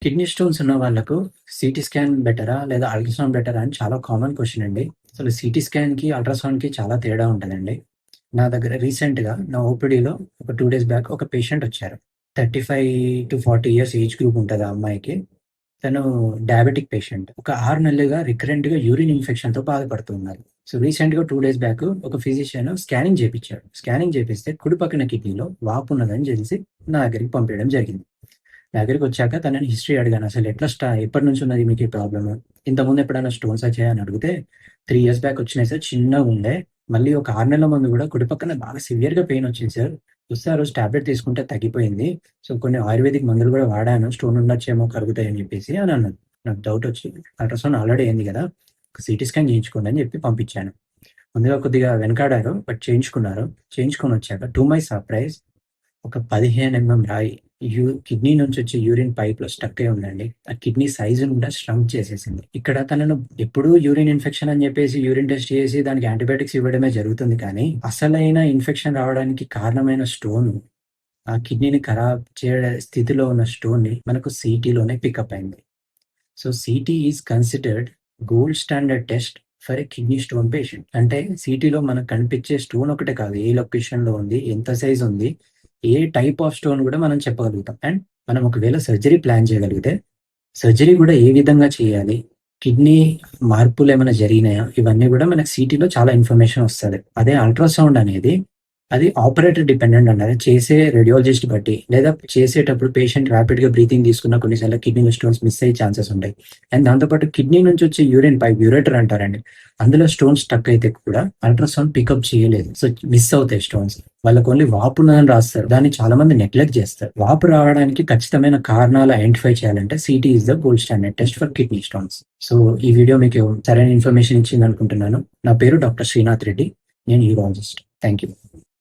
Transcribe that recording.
Kidney stones ఉన్న వాళ్ళకు CT scan బెటరా? లేదా అల్ట్రాసౌండ్ బెటరా? అని చాలా కామన్ క్వెషన్ అండి. అసలు సీటీ స్కాన్‌కి, అల్ట్రాసౌండ్‌కి చాలా తేడా ఉంటదండి. నా దగ్గర రీసెంట్‌గా నా ఓపీడీలో ఒక 2 డేస్ బ్యాక్ ఒక పేషెంట్ వచ్చారు. 35-40 ఇయర్స్ ఏజ్ గ్రూప్ ఉంటది ఆ అమ్మాయికి. తను డయాబెటిక్ పేషెంట్. ఒక 6 నెలలుగా రికరెంట్‌గా యూరిన్ ఇన్ఫెక్షన్‌తో బాధపడుతూ ఉన్నారు. సో, రీసెంట్‌గా 2 డేస్ బ్యాక్ ఒక ఫిజిషియన్ స్కానింగ్ చేపిచ్చాడు. స్కానింగ్ చేపిస్తే కుడి పక్కన కిడ్నీలో వాపు ఉన్నదని తెలిసి నా దగ్గరికి పంపియడం జరిగింది. నా దగ్గరికొచ్చాక తనని హిస్టరీ అడిగాను. అసలు ఎప్పటినుంచి ఉన్నది మీకు ఈ ప్రాబ్లము? ఇంతకుముందు ఎప్పుడైనా స్టోన్స్ వచ్చాయా అని అడిగితే 3 ఇయర్స్ బ్యాక్ వచ్చినాయి సార్. చిన్నగుండే. మళ్ళీ ఒక 6 నెలల ముందు గూడా కుడి పక్కన బాగా సివియర్‌గా పెయిన్ వచ్చింది సార్. చూస్తే ఆ రోజు టాబ్లెట్ తీసుకుంటే తగ్గిపోయింది. సో, కొన్ని ఆయుర్వేదిక్ మందులు గూడా వాడాను. స్టోన్ ఉండొచ్చేమో కరుగుతాయని జెప్పేసి అని అన్నది. నాకు డౌట్ వచ్చి అల్ట్రాసౌండ్ ఆల్రెడీ అయింది గదా! ఒక సీటీ స్కాన్ చేయించుకోండి అని జెప్పి పంపించాను. ముందుగా కొద్దిగా వెనకాడారు. బట్ చేయించుకున్నారు. చేయించుకొనొచ్చాక టు మై సర్ప్రైజ్ ఒక 15 రాయి కిడ్నీ నుంచొచ్చే యూరిన్ పైప్‌లో స్టక్ అయ్యి ఉందండి. ఆ కిడ్నీ సైజ్‌ని కూడా ష్రంక్ చేసేసింది. ఇక్కడ తనను ఎప్పుడూ యూరిన్ ఇన్ఫెక్షన్ అని చెప్పేసి యూరిన్ టెస్ట్ చేసి దానికి యాంటీబయాటిక్స్ ఇవ్వడమే జరుగుతుంది కానీ, అసలైన ఇన్ఫెక్షన్ రావడానికి కారణమైన స్టోను, ఆ కిడ్నీని ఖరాబ్ స్థితిలో ఉన్న స్టోన్‌ని మనకు సీటీలోనే పికప్ అయింది. So, CT is considered gold standard test for a kidney stone patient. అంటే సీటీలో మనకు కనిపించే స్టోన్ ఒకటే కాదు. ఏ లొకేషన్‌లో ఉంది? ఎంత సైజ్ ఉంది? ఏ టైప్ ఆఫ్ స్టోన్ గూడా మనం చెప్పగలుగుతాం. అండ్ మనం ఒకవేళ సర్జరీ ప్లాన్ చేయగలిగితే, సర్జరీ గూడా ఏ విధంగా చేయాలి? కిడ్నీ మార్పులేమైనా జరిగినాయా? ఇవన్నీ గూడా మనకు సీటీలో చాలా ఇన్ఫర్మేషన్ వస్తది. అదే అల్ట్రాసౌండ్ అనేది అది ఆపరేటర్ డిపెండెంట్ అండి. అది చేసే రేడియాలజిస్ట్ బట్టి, లేదా చేసేటప్పుడు పేషెంట్ ర్యాపిడ్‌గా బ్రీతింగ్ తీసుకున్న కొన్నిసార్లు కిడ్నీలో స్టోన్స్ మిస్ అయ్యే ఛాన్సెస్ ఉంటాయి. అండ్ దాంతో పాటు కిడ్నీ నుంచి వచ్చే యూరిన్ పైప్ యూరేటర్ అంటారండి. అందులో స్టోన్స్ స్టక్ అయితే కూడా అల్ట్రాసౌండ్ పికప్ చేయలేదు. సో, మిస్ అవుతాయి స్టోన్స్. వాళ్ళకి ఓన్లీ వాపు ఉన్నదని రాస్తారు. దాన్ని చాలా మంది నెగ్లెక్ట్ చేస్తారు. వాపు రావడానికి ఖచ్చితమైన కారణాలు ఐడెంటిఫై చేయాలంటే CT is the gold standard test for kidney stones. So, ఈ వీడియో మీకు సరైన ఇన్ఫర్మేషన్ ఇచ్చిందనుకుంటున్నాను. నా పేరు డాక్టర్ శ్రీనాథ్ రెడ్డి. నేను యూరాలజిస్ట్. Thank you.